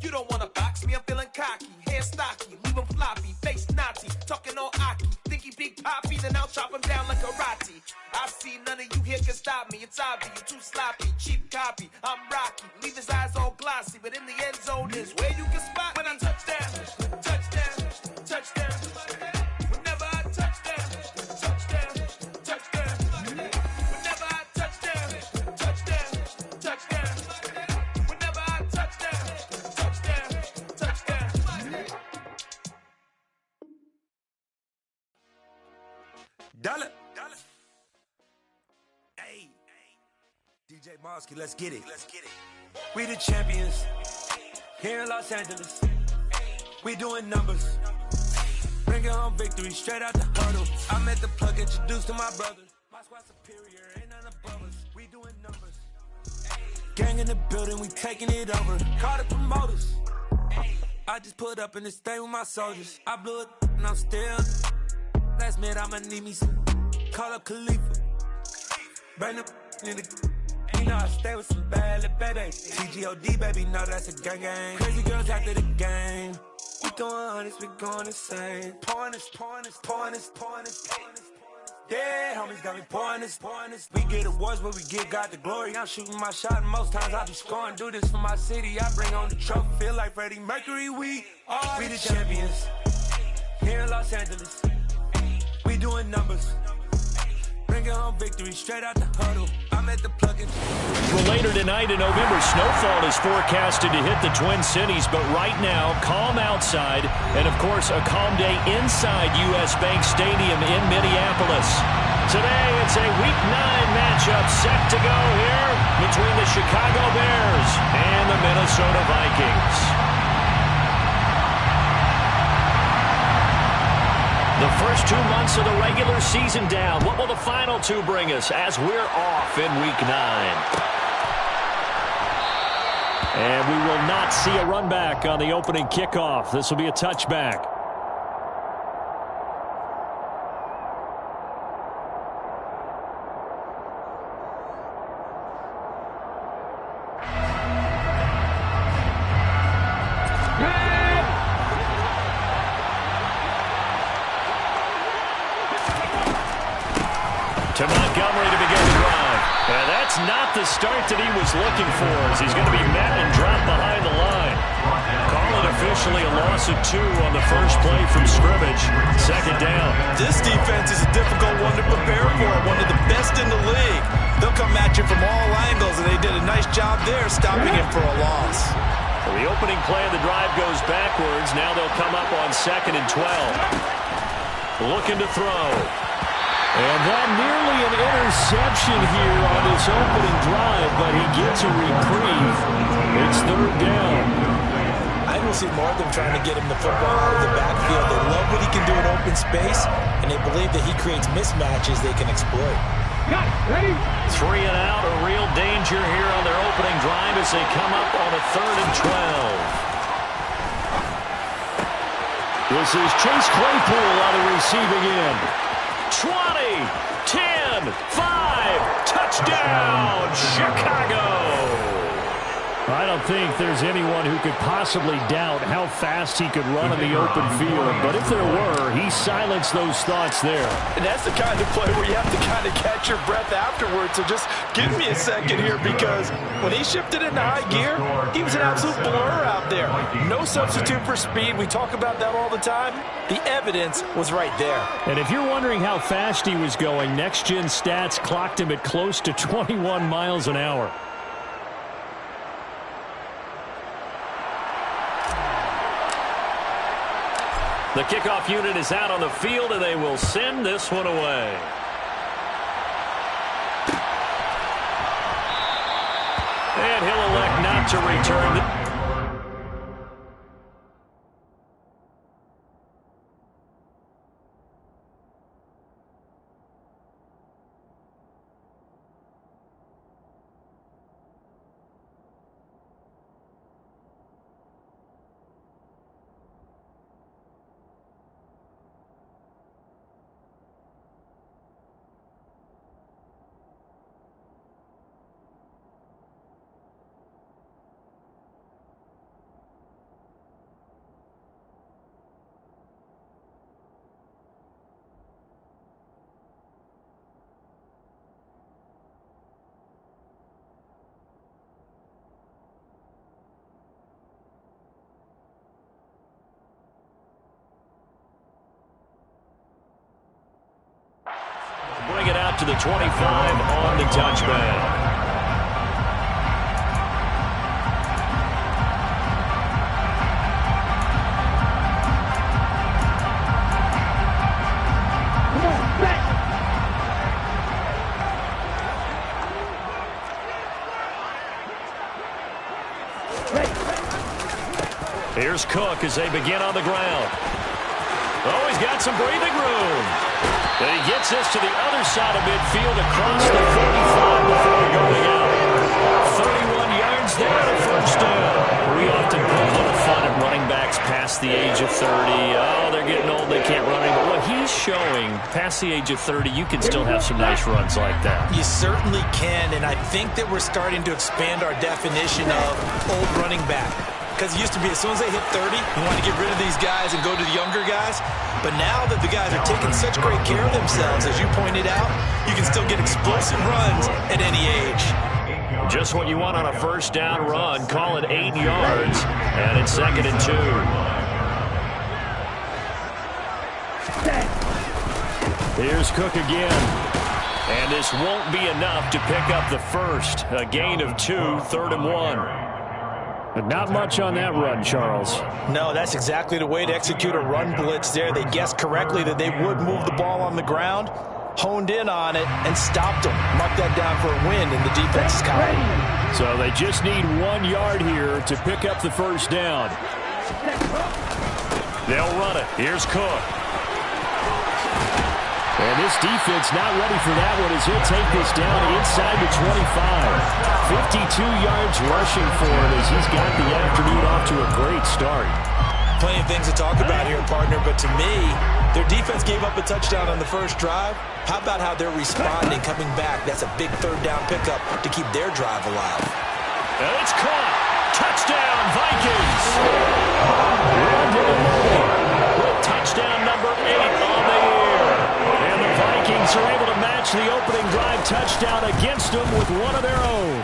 You don't wanna box me, I'm feeling cocky. Hair stocky, leave him floppy. Face Nazi, talking all Aki. Think he big poppy, then I'll chop him down like karate. I see none of you here can stop me. It's obvious, you too sloppy, cheap copy. I'm Rocky, leave his eyes all glossy. But in the end zone is where you can spot when I touchdown, touchdown, touchdown. Whenever I touchdown, touchdown, touchdown. Whenever I touchdown, touchdown, touchdown. Whenever I touchdown, touchdown, touchdown. Dollar. Hey, DJ Mosky, let's get it. We the champions here in Los Angeles. We doing numbers. Bringing home victory straight out the huddle. I met the plug, introduced to my brothers. My squad superior, ain't none above us. We doing numbers. Gang in the building, we taking it over. Call the promoters. I just put up in this thing with my soldiers. I blew it and I'm still. Last minute I'ma need me some. Call up Khalifa. Bring them in the. You know I stay with some bad little babies. TGOD baby, know that's a gang gang. Crazy girls after the game. We going honest, we going insane. Pouring us. Yeah, homies got me pouring this. We get awards, but we give God the glory. I'm shooting my shot, and most times I be scoring. Do this for my city, I bring on the trophy. Feel like Freddie Mercury, we the champions here in Los Angeles. We doing numbers. Bringing home victory straight out the huddle. I'm at the plug-in. For later tonight in November, snowfall is forecasted to hit the Twin Cities, but right now, calm outside, and of course, a calm day inside U.S. Bank Stadium in Minneapolis. Today, it's a Week 9 matchup set to go here between the Chicago Bears and the Minnesota Vikings. The first 2 months of the regular season down. What will the final 2 bring us as we're off in Week 9? And we will not see a run back on the opening kickoff. This will be a touchback. To Montgomery to begin the drive. And that's not the start that he was looking for, as he's going to be met and dropped behind the line. Call it officially a loss of 2 on the first play from scrimmage. Second down. This defense is a difficult one to prepare for, one of the best in the league. They'll come at you from all angles, and they did a nice job there stopping him for a loss. Well, the opening play of the drive goes backwards. Now they'll come up on 2nd and 12. Looking to throw. And that nearly an interception here on this opening drive, but he gets a reprieve. It's 3rd down. I will see more of them trying to get him the football out of the backfield. They love what he can do in open space, and they believe that he creates mismatches they can exploit. 3 and out, a real danger here on their opening drive as they come up on a 3rd and 12. This is Chase Claypool on the receiving end. 20, 10, 5, touchdown, Chicago! I don't think there's anyone who could possibly doubt how fast he could run in the open field, but if there were, he silenced those thoughts there. And that's the kind of play where you have to kind of catch your breath afterwards, so just give me a second here, because when he shifted into high gear, he was an absolute blur out there. No substitute for speed. We talk about that all the time. The evidence was right there. And if you're wondering how fast he was going, Next Gen Stats clocked him at close to 21 miles an hour. The kickoff unit is out on the field, and they will send this one away. And he'll elect not to return. out to the 25 on the touchback. Here's Cook as they begin on the ground. Oh, he's got some breathing room. And he gets this to the other side of midfield across the 45 before going out. 31 yards there to first down. We often put a little fun at running backs past the age of 30. Oh, they're getting old, they can't run anymore. What he's showing, past the age of 30, you can still have some nice runs like that. You certainly can, and I think that we're starting to expand our definition of old running back. Because it used to be as soon as they hit 30, you want to get rid of these guys and go to the younger guys. But now that the guys are taking such great care of themselves, as you pointed out, you can still get explosive runs at any age. Just what you want on a first down run. Call it 8 yards, and it's 2nd and 2. Here's Cook again. And this won't be enough to pick up the first. A gain of 2, 3rd and 1. But not much on that run, Charles. No, that's exactly the way to execute a run blitz there. They guessed correctly that they would move the ball on the ground, honed in on it, and stopped them. Marked that down for a win in the defense's column. So they just need 1 yard here to pick up the first down. They'll run it. Here's Cook. And this defense not ready for that one as he'll take this down inside the 25. 52 yards rushing for him as he's got the afternoon off to a great start. Plenty of things to talk about here, partner, but to me, their defense gave up a touchdown on the first drive. How about how they're responding, coming back? That's a big 3rd down pickup to keep their drive alive. And it's caught. Touchdown, Vikings. Rondell Moore with touchdown number 8 on the year. And the Vikings are able to match the opening drive touchdown against them with one of their own.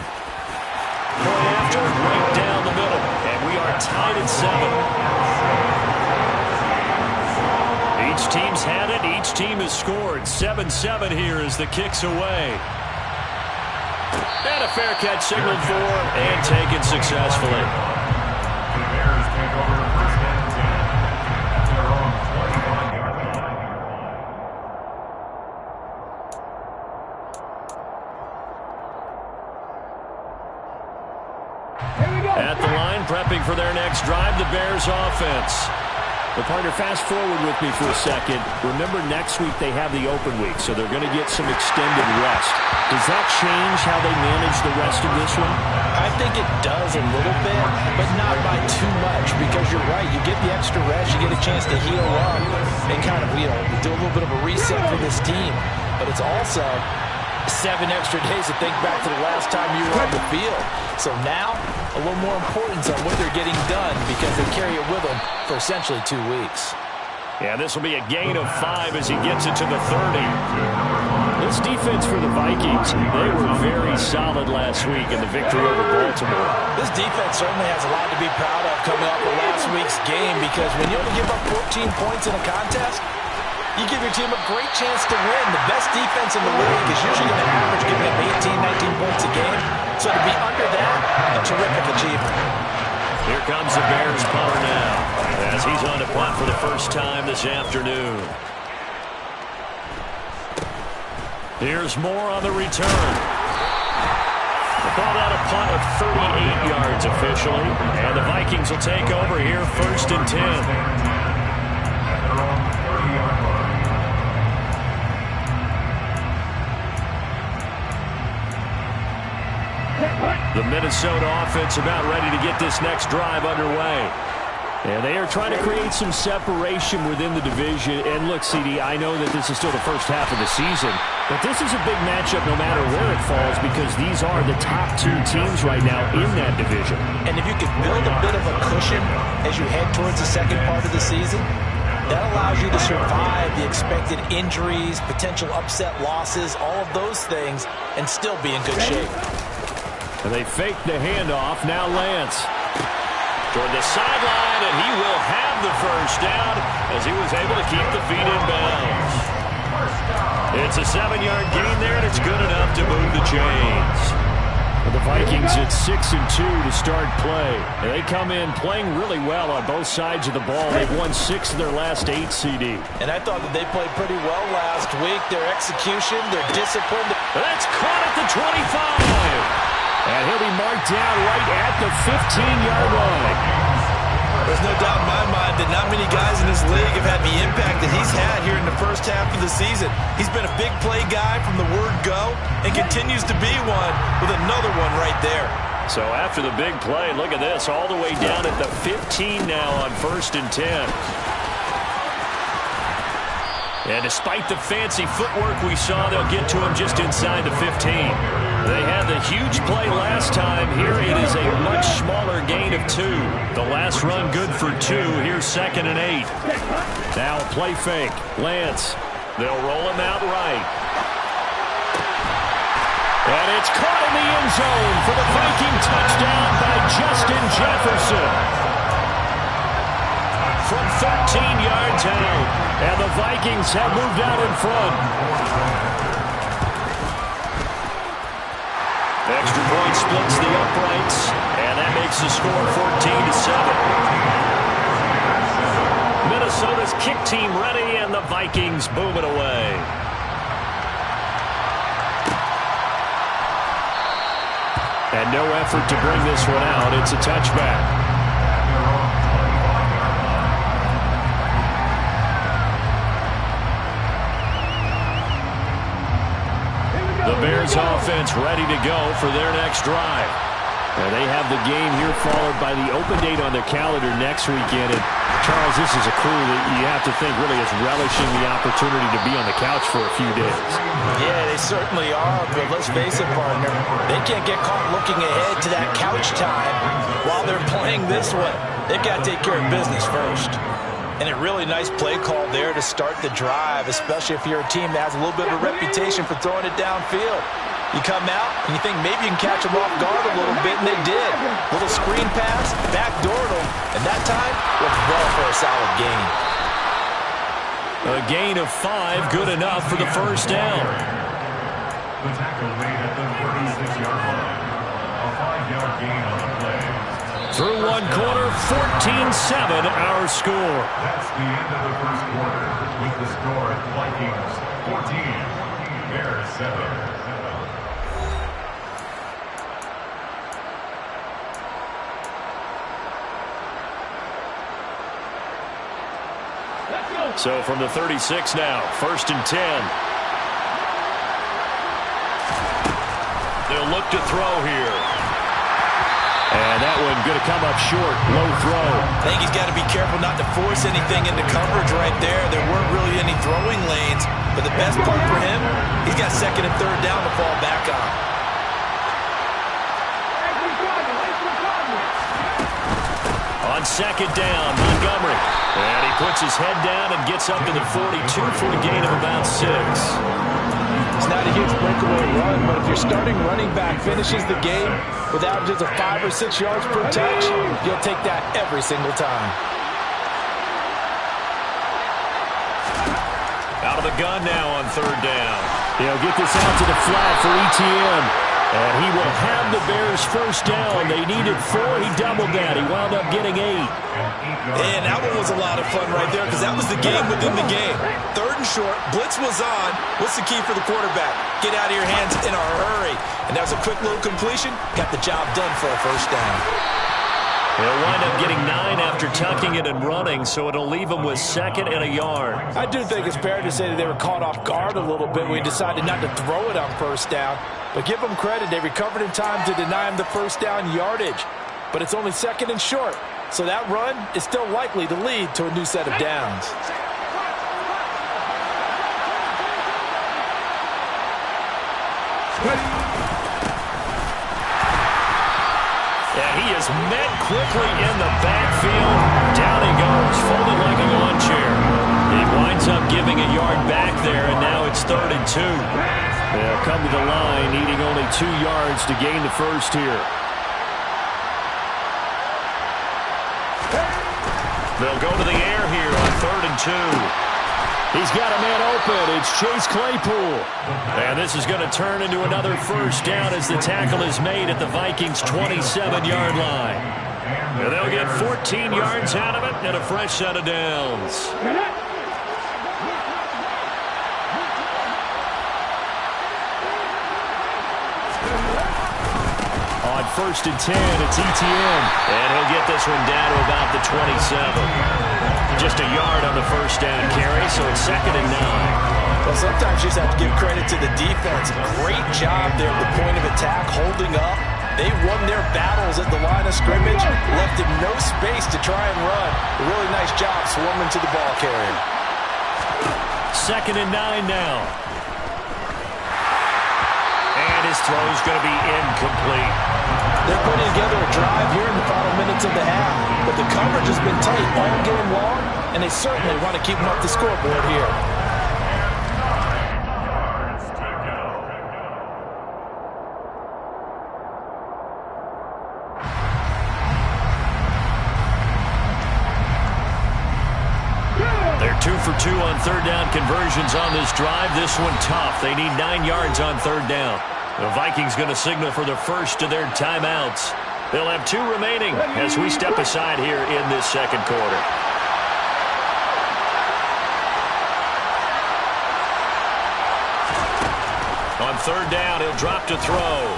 Point after, right down the middle. And we are tied at 7. Each team's had it. Each team has scored. 7-7 here as the kick's away. And a fair catch signaled for and taken successfully. At the line, prepping for their next drive, the Bears offense. Well, partner, fast forward with me for a second. Remember, next week they have the open week, so they're going to get some extended rest. Does that change how they manage the rest of this one? I think it does a little bit, but not by too much, because you're right. You get the extra rest, you get a chance to heal up and kind of, do a little bit of a reset for this team. But it's also 7 extra days to think back to the last time you were on the field. So now, a little more importance on what they're getting done because they carry it with them for essentially 2 weeks. Yeah, this will be a gain of 5 as he gets it to the 30. This defense for the Vikings, they were very solid last week in the victory over Baltimore. This defense certainly has a lot to be proud of coming off of last week's game because when you only give up 14 points in a contest, you give your team a great chance to win. The best defense in the league is usually going to average giving up 18, 19 points a game. So to be under that, a terrific achievement. Here comes the Bears punter now as he's on to punt for the first time this afternoon. Here's Moore on the return. The ball out a punt of 38 yards officially. And the Vikings will take over here 1st and 10. The Minnesota offense about ready to get this next drive underway. And they are trying to create some separation within the division. And look, CD, I know that this is still the first half of the season, but this is a big matchup no matter where it falls because these are the top 2 teams right now in that division. And if you could build a bit of a cushion as you head towards the second part of the season, that allows you to survive the expected injuries, potential upset losses, all of those things, and still be in good shape. And they fake the handoff. Now Lance toward the sideline, and he will have the first down as he was able to keep the feet in bounds. It's a 7-yard gain there, and it's good enough to move the chains. The Vikings at 6-2 to start play. And they come in playing really well on both sides of the ball. They've won 6 of their last 8 CD. And I thought that they played pretty well last week. Their execution, their discipline. That's caught at the 25. And he'll be marked down right at the 15-yard line. There's no doubt in my mind that not many guys in this league have had the impact that he's had here in the first half of the season. He's been a big play guy from the word go and continues to be one with another one right there. So after the big play, look at this, all the way down at the 15 now on 1st and 10. And despite the fancy footwork we saw, they'll get to him just inside the 15. They had the huge play last time. Here it is a much smaller gain of 2. The last run good for 2. Here's 2nd and 8. Now a play fake. Lance. They'll roll him out right. And it's caught in the end zone for the Viking touchdown by Justin Jefferson. From 13 yards out. And the Vikings have moved out in front. Extra point splits the uprights, and that makes the score 14-7. Minnesota's kick team ready, and the Vikings boom it away. And no effort to bring this one out. It's a touchback. The Bears offense ready to go for their next drive. And they have the game here followed by the open date on their calendar next weekend. And Charles, this is a crew that you have to think really is relishing the opportunity to be on the couch for a few days. Yeah, they certainly are, but let's face it, partner. They can't get caught looking ahead to that couch time while they're playing this one. They've got to take care of business first. And a really nice play call there to start the drive, especially if you're a team that has a little bit of a reputation for throwing it downfield. You come out and you think maybe you can catch them off guard a little bit, and they did. Little screen pass, backdoored them, and that time worked well for a solid gain. A gain of 5, good enough for the first down. The tackle made at the 36-yard line. A 5-yard gain on the play. Through one quarter, 14-7 our score. That's the end of the first quarter with the score Vikings 14, Bears 7. So from the 36 now, 1st and 10. They'll look to throw here. And that one going to come up short. Low throw. I think he's got to be careful not to force anything into coverage right there. There weren't really any throwing lanes. But the best part for him, he's got 2nd and 3rd down to fall back on. On 2nd down, Montgomery. And he puts his head down and gets up to the 42 for a gain of about 6. It's not a huge breakaway run, but if your starting running back finishes the game with averages of 5 or 6 yards per touch, you'll take that every single time. Out of the gun now on 3rd down. He'll get this out to the flat for ETN. And he will have the Bears first down. They needed 4. He doubled that. He wound up getting 8. And that one was a lot of fun right there because that was the game within the game. 3rd and short. Blitz was on. What's the key for the quarterback? Get out of your hands in a hurry. And that was a quick little completion. Got the job done for a first down. He'll wind up getting 9 after tucking it and running, so it'll leave him with 2nd and a yard. I do think it's fair to say that they were caught off guard a little bit when we decided not to throw it on first down. But give them credit. They recovered in time to deny him the first down yardage. But it's only 2nd and short, so that run is still likely to lead to a new set of downs. And he is met quickly in the backfield. Down he goes, folded like a lawn chair. He winds up giving a yard back there, and now it's 3rd and 2. They'll come to the line, needing only 2 yards to gain the first here. They'll go to the air here on 3rd and 2. He's got a man open. It's Chase Claypool. And this is going to turn into another first down as the tackle is made at the Vikings' 27-yard line. And they'll get 14 yards out of it and a fresh set of downs. On 1st and 10, it's ETN. And he'll get this one down to about the 27. Just a yard on the first down carry, so it's 2nd and 9. Well, sometimes you just have to give credit to the defense. Great job there at the point of attack, holding up. They won their battles at the line of scrimmage, left him no space to try and run. A really nice job swarming to the ball carrier. 2nd and 9 now. And his throw is going to be incomplete. They're putting together a drive here in the final minutes of the half, but the coverage has been tight all game long, and they certainly want to keep them up the scoreboard here. They're 2 for 2 on 3rd down conversions on this drive. This one tough. They need 9 yards on 3rd down. The Vikings going to signal for the first of their timeouts. They'll have 2 remaining as we step aside here in this 2nd quarter. On 3rd down, he'll drop to throw.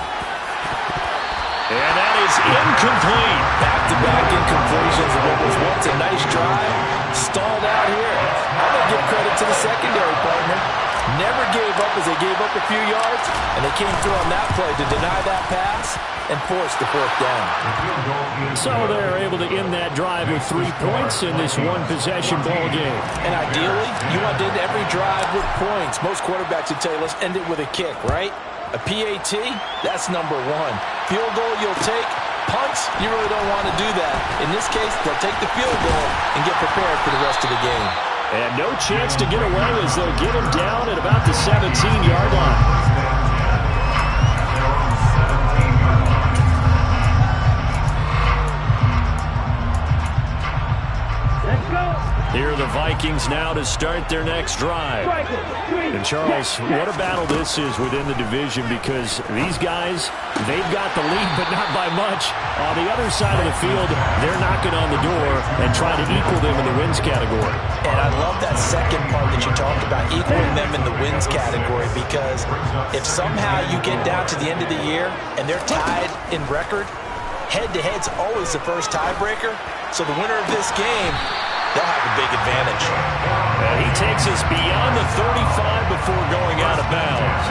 And that is incomplete. Back-to-back incompletions of what was once a nice drive. Stalled out here. I'm going to give credit to the secondary partner. Never gave up as they gave up a few yards, and they came through on that play to deny that pass and force the 4th down. So they're able to end that drive with 3 points in this one-possession ball game. And ideally, you want to end every drive with points. Most quarterbacks would tell you, let's end it with a kick, right? A PAT, that's number 1. Field goal you'll take. Punts, you really don't want to do that. In this case, they'll take the field goal and get prepared for the rest of the game. And no chance to get away as they'll get him down at about the 17-yard line. Here are the Vikings now to start their next drive. And Charles, what a battle this is within the division, because these guys, they've got the lead, but not by much. On the other side of the field, they're knocking on the door and trying to equal them in the wins category. And I love that second part that you talked about, equaling them in the wins category, because if somehow you get down to the end of the year and they're tied in record, head-to-head's always the first tiebreaker. So the winner of this game, they'll have a big advantage. And he takes us beyond the 35 before going out of bounds.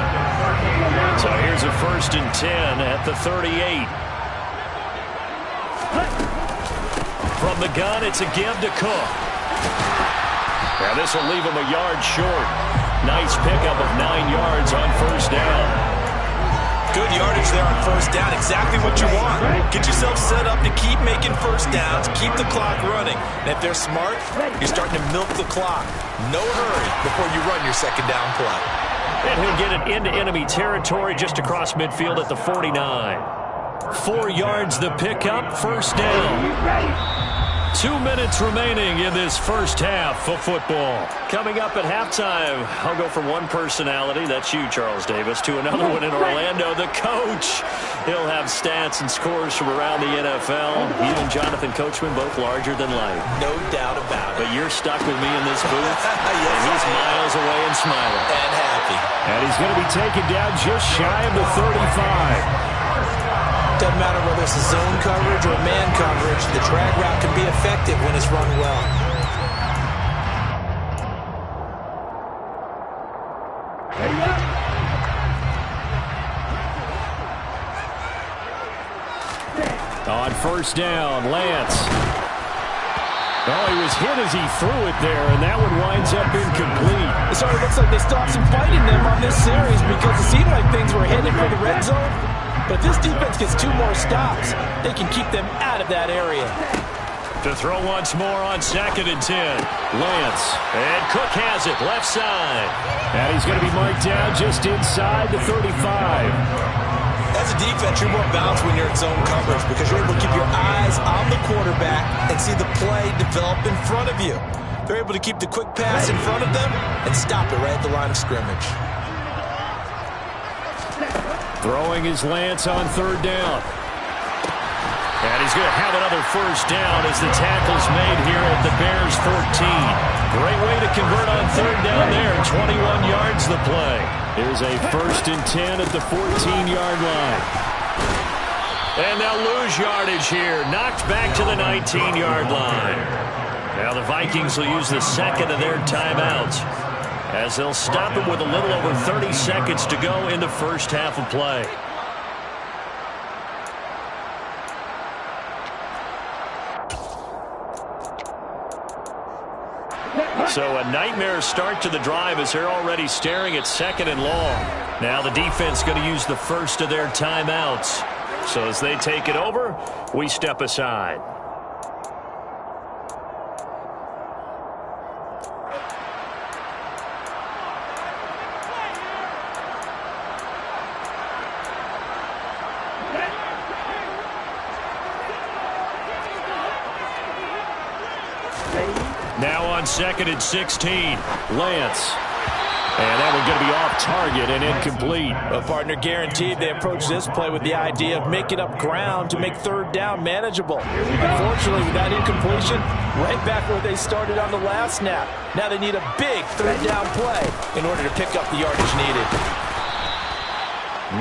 So here's a 1st and 10 at the 38. From the gun, it's a give to Cook. Now this will leave him a yard short. Nice pickup of 9 yards on 1st down. Good yardage there on 1st down. Exactly what you want. Get yourself set up to keep making 1st downs, keep the clock running. And if they're smart, you're starting to milk the clock. No hurry before you run your 2nd down play. And he'll get it into enemy territory just across midfield at the 49. 4 yards the pickup, 1st down. 2 minutes remaining in this first half of football. Coming up at halftime, I'll go from one personality, that's you, Charles Davis, to another one in Orlando, the coach. He'll have stats and scores from around the NFL. He and Jonathan Coachman, both larger than life. No doubt about it. But you're stuck with me in this booth, yes, and he's miles away and smiling. And happy. And he's going to be taken down just shy of the 35. Doesn't matter whether it's a zone coverage or man coverage, the drag route can be effective when it's run well. On 1st down, Lance. Oh, he was hit as he threw it there, and that one winds up incomplete. It already looks like they stopped some fight in them on this series, because it seemed like things were headed for the red zone. But if this defense gets 2 more stops, they can keep them out of that area. To throw once more on 2nd and 10. Lance. And Cook has it, left side. And he's going to be marked down just inside the 35. As a defense, you're more balanced when you're in zone coverage, because you're able to keep your eyes on the quarterback and see the play develop in front of you. They're able to keep the quick pass in front of them and stop it right at the line of scrimmage. Throwing his Lance on third down. And he's going to have another first down as the tackle's made here at the Bears 14. Great way to convert on third down there. 21 yards the play. Here's a 1st and 10 at the 14-yard line. And they'll lose yardage here. Knocked back to the 19-yard line. Now the Vikings will use the second of their timeouts as they'll stop it with a little over 30 seconds to go in the first half of play. So a nightmare start to the drive as they're already staring at 2nd and long. Now the defense going to use the first of their timeouts. So as they take it over, we step aside. Now on 2nd and 16, Lance. And that one's going to be off target and incomplete. Well, partner, guaranteed they approach this play with the idea of making up ground to make third down manageable. Unfortunately, with that incompletion, right back where they started on the last snap. Now they need a big third down play in order to pick up the yardage needed.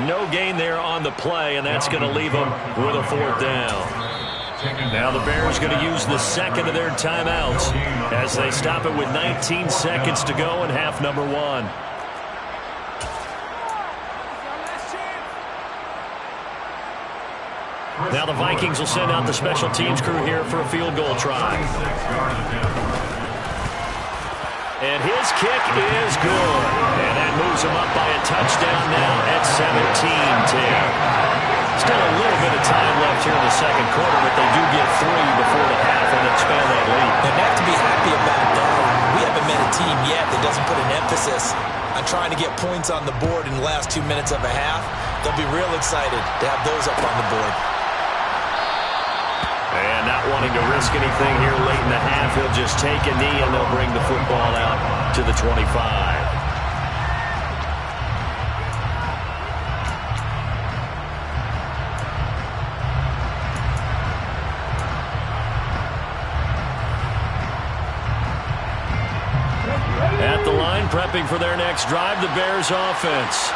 No gain there on the play, and that's going to leave them with a 4th down. Now the Bears going to use the second of their timeouts as they stop it with 19 seconds to go in half number 1. Now the Vikings will send out the special teams crew here for a field goal try. And his kick is good. And that moves him up by a touchdown now at 17-10. Still a little bit of time left here in the second quarter, but they do get 3 before the half and expand that lead. They have to be happy about that. We haven't met a team yet that doesn't put an emphasis on trying to get points on the board in the last 2 minutes of a half. They'll be real excited to have those up on the board. And not wanting to risk anything here late in the half, he'll just take a knee and they'll bring the football out to the 25. At the line, prepping for their next drive, the Bears offense.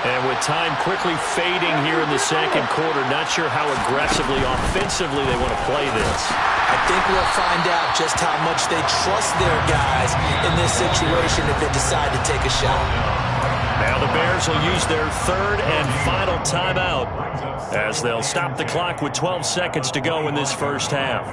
And with time quickly fading here in the second quarter, not sure how aggressively, offensively they want to play this. I think we'll find out just how much they trust their guys in this situation if they decide to take a shot. Now the Bears will use their 3rd and final timeout as they'll stop the clock with 12 seconds to go in this first half.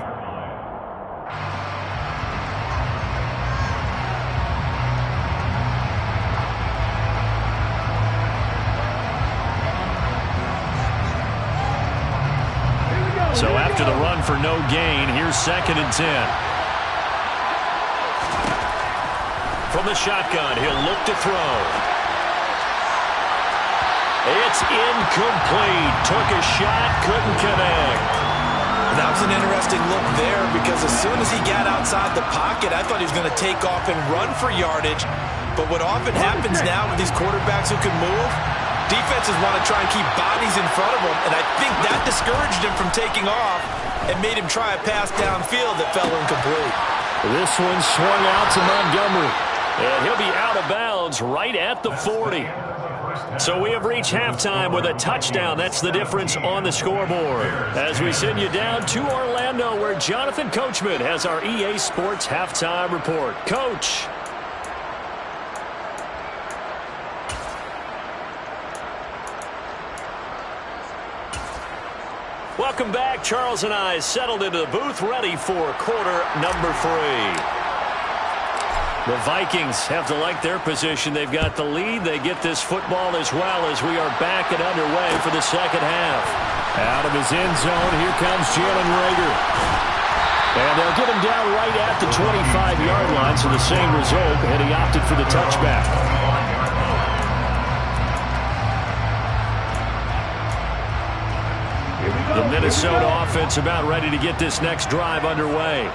So after the run for no gain, here's 2nd and 10. From the shotgun, he'll look to throw. It's incomplete. Took a shot, couldn't connect. That was an interesting look there because as soon as he got outside the pocket, I thought he was going to take off and run for yardage. But what often happens now with these quarterbacks who can move, defenses want to try and keep bodies in front of them, and I think that discouraged him from taking off and made him try a pass downfield that fell incomplete. This one swung out to Montgomery, and he'll be out of bounds right at the 40. So we have reached halftime with a touchdown. That's the difference on the scoreboard. As we send you down to Orlando, where Jonathan Coachman has our EA Sports halftime report. Coach. Welcome back. Charles and I settled into the booth, ready for quarter number 3. The Vikings have to like their position. They've got the lead. They get this football as well as we are back and underway for the second half. Out of his end zone, here comes Jalen Reagor. And they'll get him down right at the 25-yard line, so the same result, and he opted for the touchback. The Minnesota offense about ready to get this next drive underway.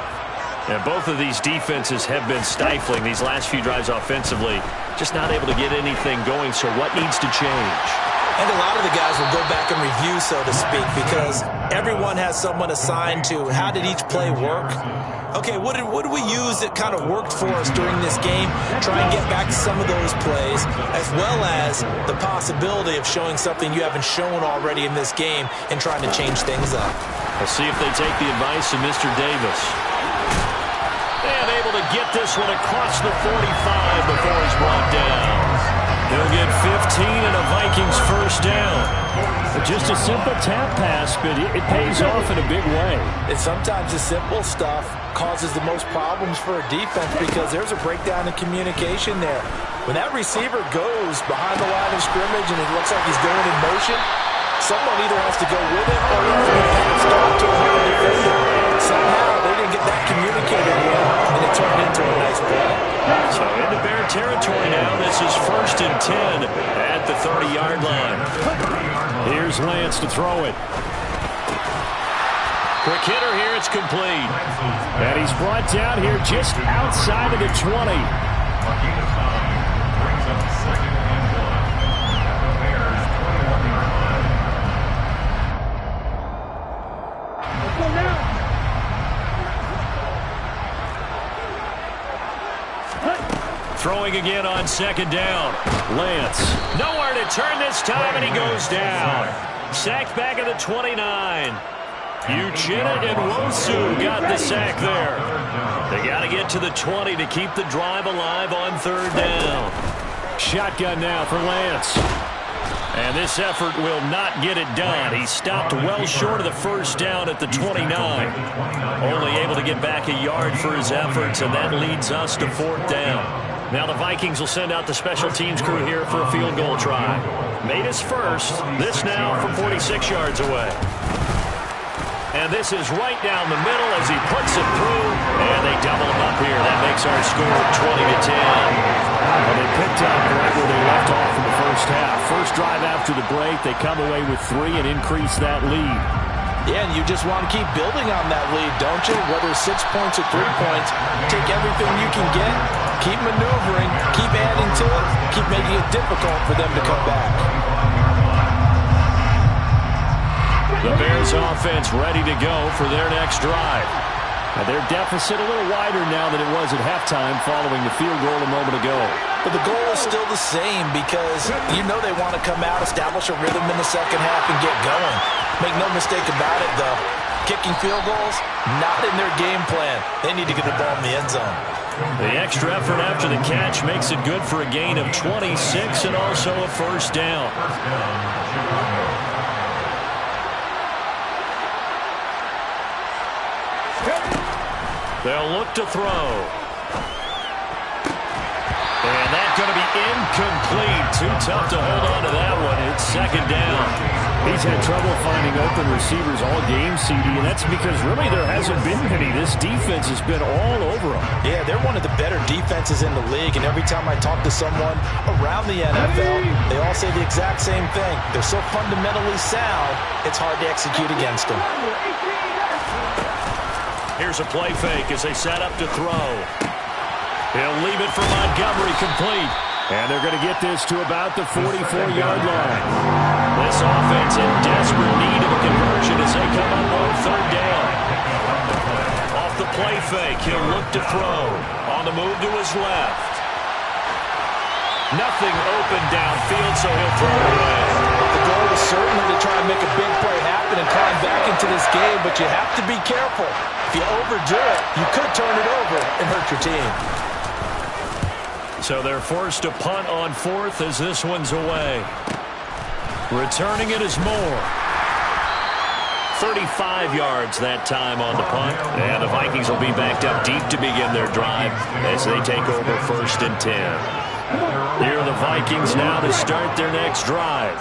And both of these defenses have been stifling these last few drives offensively. Just not able to get anything going, so what needs to change? And a lot of the guys will go back and review, so to speak, because everyone has someone assigned to how did each play work. Okay, what did we use that kind of worked for us during this game? Try and get back to some of those plays, as well as the possibility of showing something you haven't shown already in this game and trying to change things up. We'll see if they take the advice of Mr. Davis. And able to get this one across the 45 before he's brought down. He'll get 15 and a Vikings first down. Just a simple tap pass, but it pays off in a big way. And sometimes the simple stuff causes the most problems for a defense because there's a breakdown in communication there. When that receiver goes behind the line of scrimmage and it looks like he's going in motion, someone either has to go with it or he has to be passed off to another defender. Somehow they didn't get that communicated well, and it turned into a nice play. So into Bear territory now. This is 1st and 10 at the 30-yard line. Here's Lance to throw it. Quick hitter here. It's complete. And he's brought down here just outside of the 20. Throwing again on 2nd down. Lance. Nowhere to turn this time, and he goes down. Sacked back at the 29. Uchenna and Wosu got the sack there. They got to get to the 20 to keep the drive alive on 3rd down. Shotgun now for Lance. And this effort will not get it done. He stopped well short of the 1st down at the 29. Only able to get back a yard for his efforts, and that leads us to 4th down. Now the Vikings will send out the special teams crew here for a field goal try. Made his first. This now from 46 yards away. And this is right down the middle as he puts it through. And they double him up here. That makes our score 20-10. Well, they picked up right where they left off in the first half. First drive after the break, they come away with 3 and increase that lead. Yeah, and you just want to keep building on that lead, don't you? Whether it's 6 points or 3 points, take everything you can get, keep maneuvering, keep adding to it, keep making it difficult for them to come back. The Bears offense ready to go for their next drive. Now their deficit a little wider now than it was at halftime following the field goal a moment ago. But the goal is still the same because you know they want to come out, establish a rhythm in the second half, and get going. Make no mistake about it, though. Kicking field goals, not in their game plan. They need to get the ball in the end zone. The extra effort after the catch makes it good for a gain of 26 and also a 1st down. They'll look to throw. And that's going to be incomplete. Too tough to hold on to that one. It's 2nd down. He's had trouble finding open receivers all game, CD, and that's because really there hasn't been many. This defense has been all over them. Yeah, they're one of the better defenses in the league, and every time I talk to someone around the NFL, they all say the exact same thing. They're so fundamentally sound, it's hard to execute against them. Here's a play fake as they set up to throw. He'll leave it for Montgomery, complete. And they're going to get this to about the 44-yard line. This offense in desperate need of a conversion as they come up on 3rd down. Off the play fake, he'll look to throw. On the move to his left. Nothing open downfield, so he'll throw it away. The goal is certainly to try and make a big play happen and climb back into this game, but you have to be careful. If you overdo it, you could turn it over and hurt your team. So they're forced to punt on 4th as this one's away. Returning it is Moore. 35 yards that time on the punt. And the Vikings will be backed up deep to begin their drive as they take over 1st and 10. Here are the Vikings now to start their next drive.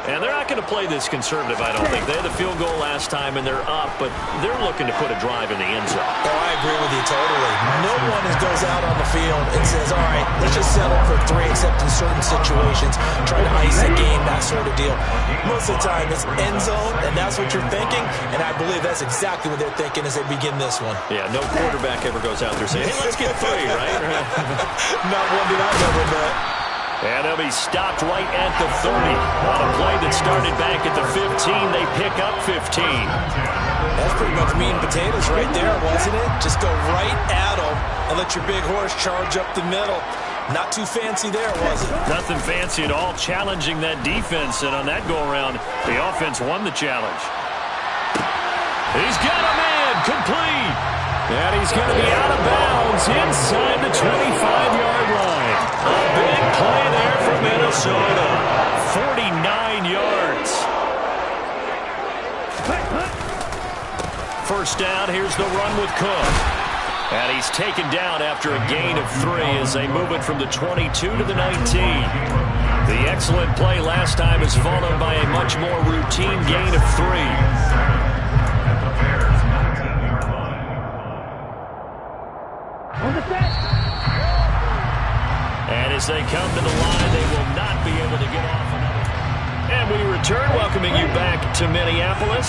And they're not going to play this conservative, I don't think. They had the field goal last time, and they're up, but they're looking to put a drive in the end zone. Oh, I agree with you totally. No one is going goes out on the field and says, all right, let's just settle for 3, except in certain situations, try to ice a game, that sort of deal. Most of the time, it's end zone, and that's what you're thinking, and I believe that's exactly what they're thinking as they begin this one. Yeah, no quarterback ever goes out there saying, hey, let's get 3, right? Not one that I've ever met. And they'll be stopped right at the 30. On a play that started back at the 15, they pick up 15. That's pretty much meat and potatoes right there, wasn't it? Just go right at them and let your big horse charge up the middle. Not too fancy there, was it? Nothing fancy at all, challenging that defense. And on that go-around, the offense won the challenge. He's got a man, complete. And he's going to be out of bounds inside the 25-yard line. A big play there for Minnesota. 49 yards. First down, here's the run with Cook. And he's taken down after a gain of 3 as they move it from the 22 to the 19. The excellent play last time is followed by a much more routine gain of 3. And as they come to the line, they will not be able to get off another. And we return, welcoming you back to Minneapolis.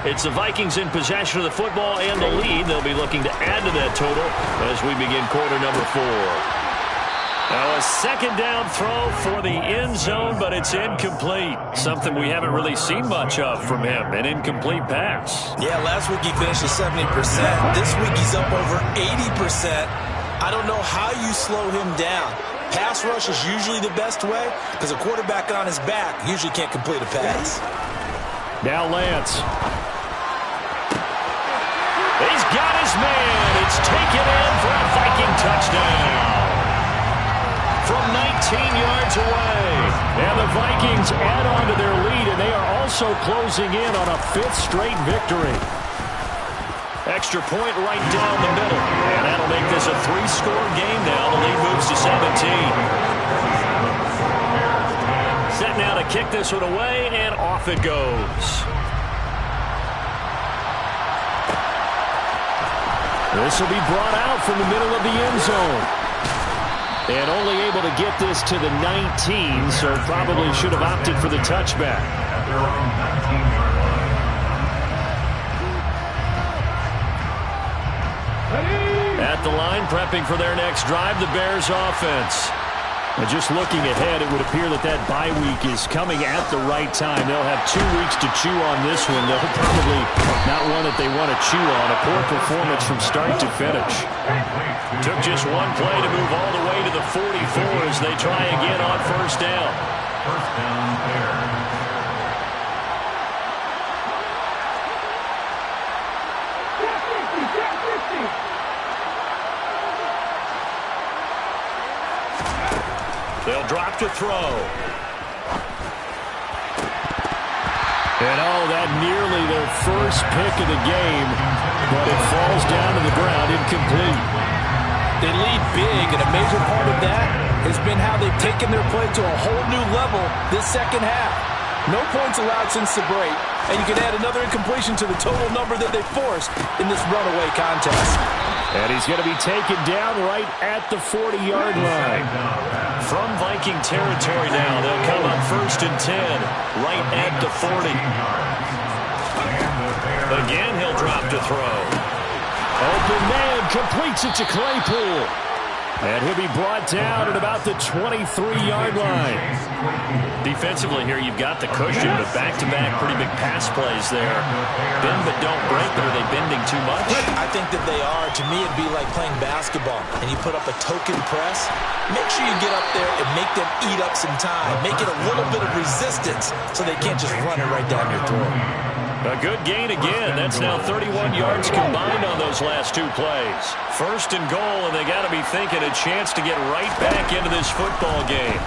It's the Vikings in possession of the football and the lead. They'll be looking to add to that total as we begin quarter number 4. Now a second down throw for the end zone, but it's incomplete. Something we haven't really seen much of from him, an incomplete pass. Yeah, last week he finished at 70%. This week he's up over 80%. I don't know how you slow him down. Pass rush is usually the best way because a quarterback on his back usually can't complete a pass. Now Lance. He's got his man. It's taken in for a Viking touchdown. From 19 yards away. And the Vikings add on to their lead, and they are also closing in on a 5th straight victory. Extra point right down the middle. And that'll make this a 3-score game now. The lead moves to 17. Set now to kick this one away, and off it goes. This will be brought out from the middle of the end zone. And only able to get this to the 19, so probably should have opted for the touchback. At the line, prepping for their next drive, the Bears offense. And just looking ahead, it would appear that that bye week is coming at the right time. They'll have 2 weeks to chew on this one. They'll probably not one that they want to chew on. A poor performance from start to finish. Took just one play to move all the way to the 44 as they try again on first down. First down, Bears. They'll drop to throw. And that nearly their first pick of the game, but it falls down to the ground incomplete. They lead big, and a major part of that has been how they've taken their play to a whole new level this second half. No points allowed since the break, and you can add another incompletion to the total number that they forced in this runaway contest. And he's going to be taken down right at the 40-yard line. From Viking territory now, they'll come up 1st and 10, right at the 40. Again, he'll drop to throw. Open man completes it to Claypool. And he'll be brought down at about the 23-yard line. Defensively here, you've got the cushion, but back-to-back pretty big pass plays there. Bend but don't break, but are they bending too much? I think that they are. To me, it'd be like playing basketball, and you put up a token press. Make sure you get up there and make them eat up some time. Make it a little bit of resistance so they can't just run it right down your throat. A good gain again. That's now 31 yards combined on those last 2 plays. 1st and goal, and they got to be thinking a chance to get right back into this football game.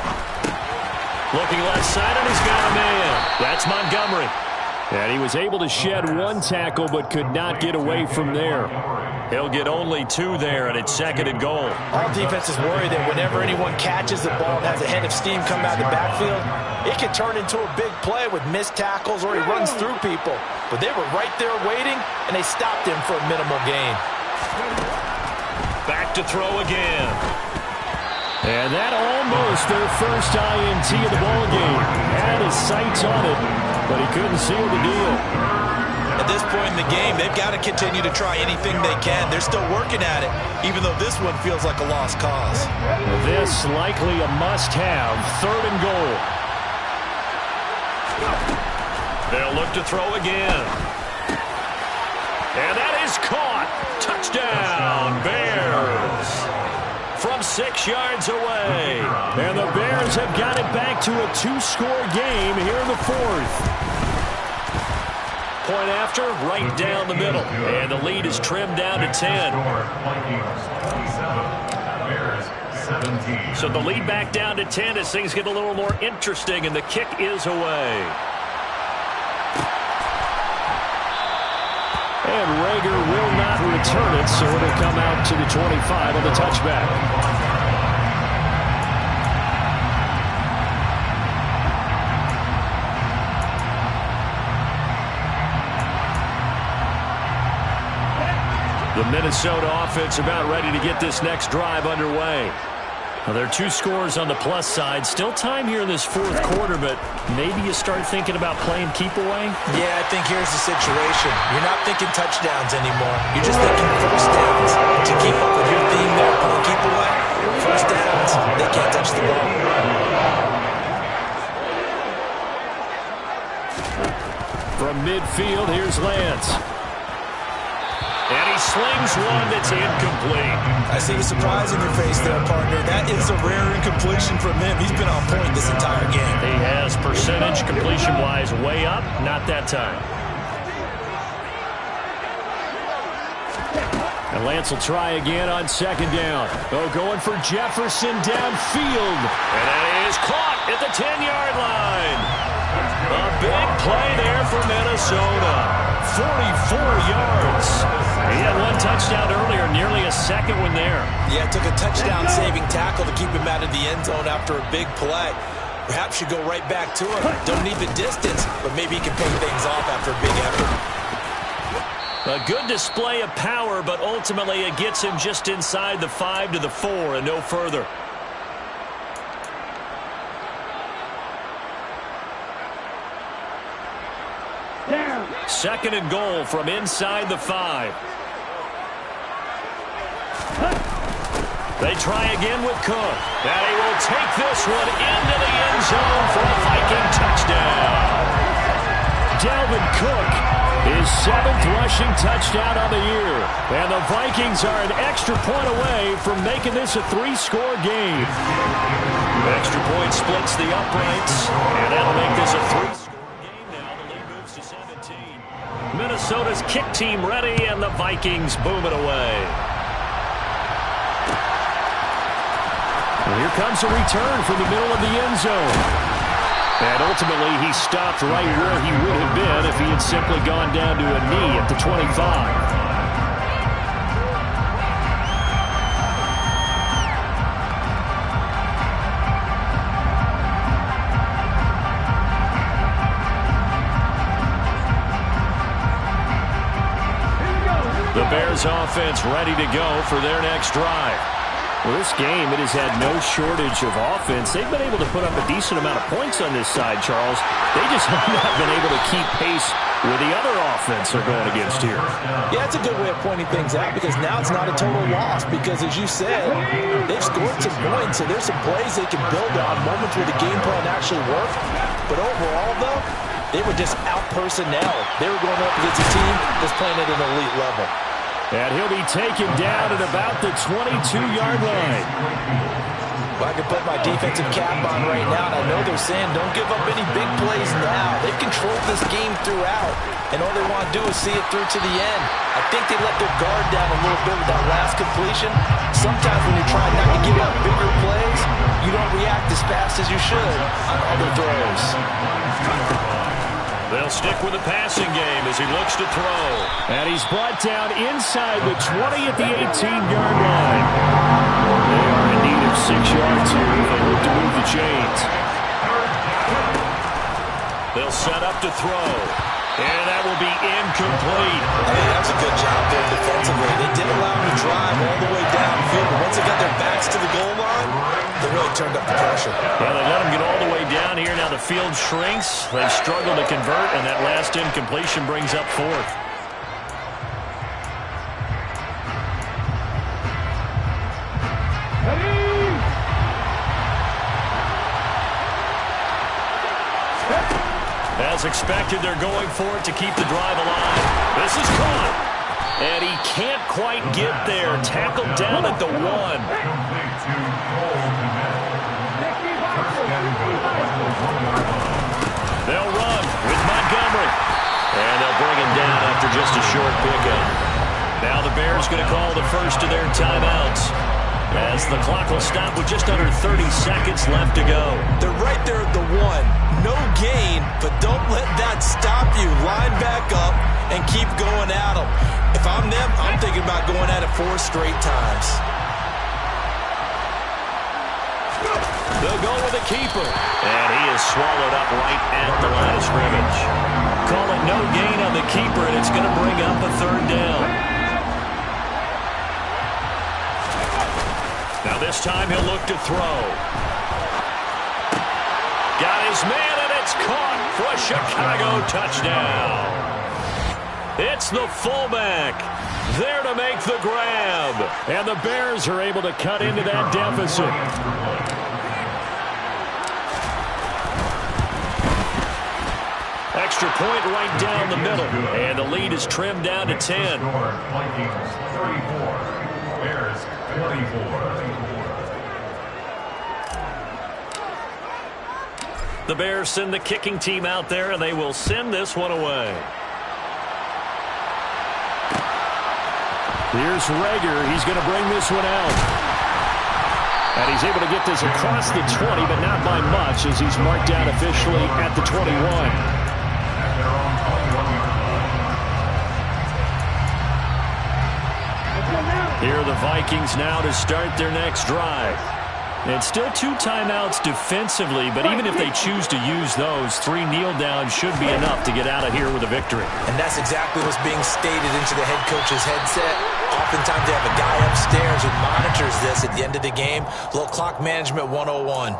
Looking left side, and he's got a man. That's Montgomery. And he was able to shed 1 tackle, but could not get away from there. He'll get only 2 there, and it's 2nd and goal. All defenses worry that whenever anyone catches the ball and has a head of steam come out of the backfield, it can turn into a big play with missed tackles or he runs through people. But they were right there waiting, and they stopped him for a minimal gain. Back to throw again. And that almost their first INT of the ballgame. Had his sights on it, but he couldn't seal the deal. At this point in the game, they've got to continue to try anything they can. They're still working at it, even though this one feels like a lost cause. This likely a must-have. 3rd and goal. They'll look to throw again. And that is caught. Touchdown, Bears. From 6 yards away. And the Bears have got it back to a 2-score game here in the 4th. Point after, right down the middle. And the lead is trimmed down to 10. So the lead back down to 10 as things get a little more interesting, and the kick is away. And Rager will not return it, so it'll come out to the 25 on the touchback. The Minnesota offense about ready to get this next drive underway. Well, there are 2 scores on the plus side. Still time here in this 4th quarter, but maybe you start thinking about playing keep away? Yeah, I think here's the situation. You're not thinking touchdowns anymore. You're just thinking first downs. To keep up with your theme there, playing keep away, first downs, they can't touch the ball. From midfield, here's Lance. And he slings one that's incomplete. I see the surprise in your face there, partner. That is a rare incompletion from him. He's been on point this entire game. He has percentage completion-wise way up. Not that time. And Lance will try again on 2nd down. Oh, going for Jefferson downfield. And that is caught at the 10-yard line. A big play there for Minnesota. 44 yards. He had 1 touchdown earlier, nearly a second one there. Yeah, it took a touchdown-saving tackle to keep him out of the end zone after a big play. Perhaps you go right back to him. Don't need the distance, but maybe he can pay things off after a big effort. A good display of power, but ultimately it gets him just inside the 5 to the 4 and no further. Down. 2nd and goal from inside the 5. They try again with Cook. And he will take this one into the end zone for a Viking touchdown. Dalvin Cook, his 7th rushing touchdown on the year. And the Vikings are an extra point away from making this a 3-score game. Extra point splits the uprights, and that'll make this a 3-score game now. The lead moves to 17. Minnesota's kick team ready, and the Vikings boom it away. Well, here comes a return from the middle of the end zone. And ultimately, he stopped right where he would have been if he had simply gone down to a knee at the 25. The Bears offense ready to go for their next drive. Well, this game, it has had no shortage of offense. They've been able to put up a decent amount of points on this side, Charles. They just have not been able to keep pace with the other offense they're going against here. Yeah, it's a good way of pointing things out because now it's not a total loss because, as you said, they've scored some points, so there's some plays they can build on, moments where the game plan actually worked. But overall, though, they were just out-personnel. They were going up against a team that's playing at an elite level. And he'll be taken down at about the 22-yard line. Well, I can put my defensive cap on right now, and I know they're saying don't give up any big plays now. They've controlled this game throughout, and all they want to do is see it through to the end. I think they let their guard down a little bit with that last completion. Sometimes when you're trying not to give up bigger plays, you don't react as fast as you should on other throws. They'll stick with the passing game as he looks to throw. And he's brought down inside the 20 at the 18-yard line. They are in need of 6 yards here if they hope to move the chains. They'll set up to throw. And that will be incomplete. Hey, that was a good job there defensively. They did allow him to drive all the way down turned up the pressure. Yeah, they let him get all the way down here. Now the field shrinks. They've struggled to convert, and that last incompletion brings up fourth. As expected, they're going for it to keep the drive alive. This is caught. And he can't quite get there. Tackled down at the 1. They'll run with Montgomery. And they'll bring him down after just a short pickup. Now the Bears going to call the first of their timeouts, as the clock will stop with just under 30 seconds left to go. They're right there at the 1. No gain, but don't let that stop you. Line back up and keep going at them. If I'm them, I'm thinking about going at it 4 straight times. They'll go with the keeper. And he is swallowed up right at the line of scrimmage. Call it no gain on the keeper, and it's going to bring up a 3rd down. Now this time he'll look to throw. Got his man, and it's caught for a Chicago touchdown. It's the fullback there to make the grab. And the Bears are able to cut into that deficit. Extra point right down the middle. And the lead is trimmed down to 10. Vikings 34, Bears 24. The Bears send the kicking team out there, and they will send this one away. Here's Rager. He's going to bring this one out. And he's able to get this across the 20, but not by much, as he's marked down officially at the 21. Here are the Vikings now to start their next drive. It's still 2 timeouts defensively, but even if they choose to use those, 3 kneel downs should be enough to get out of here with a victory. And that's exactly what's being stated into the head coach's headset. Oftentimes they have a guy upstairs who monitors this at the end of the game. Little clock management 101.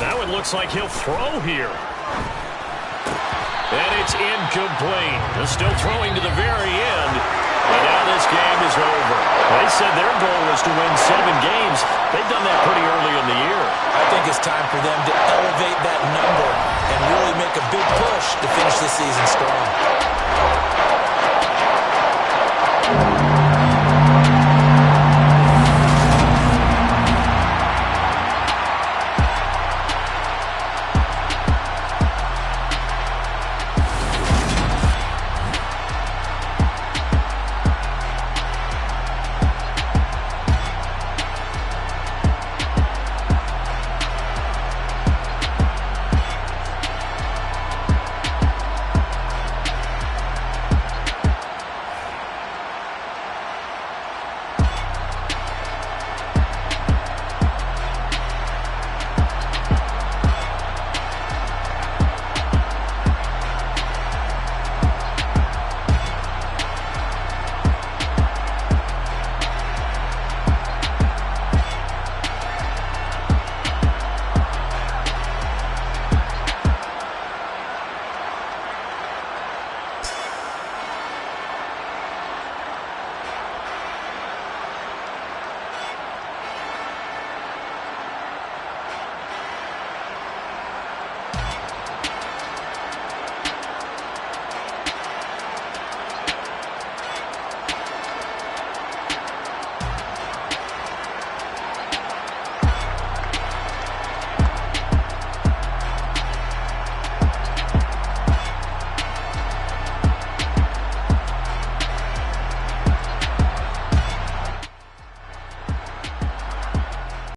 That one looks like he'll throw here. And it's incomplete. They're still throwing to the very end. And now this game is over. They said their goal was to win 7 games. They've done that pretty early in the year. I think it's time for them to elevate that number and really make a big push to finish the season strong.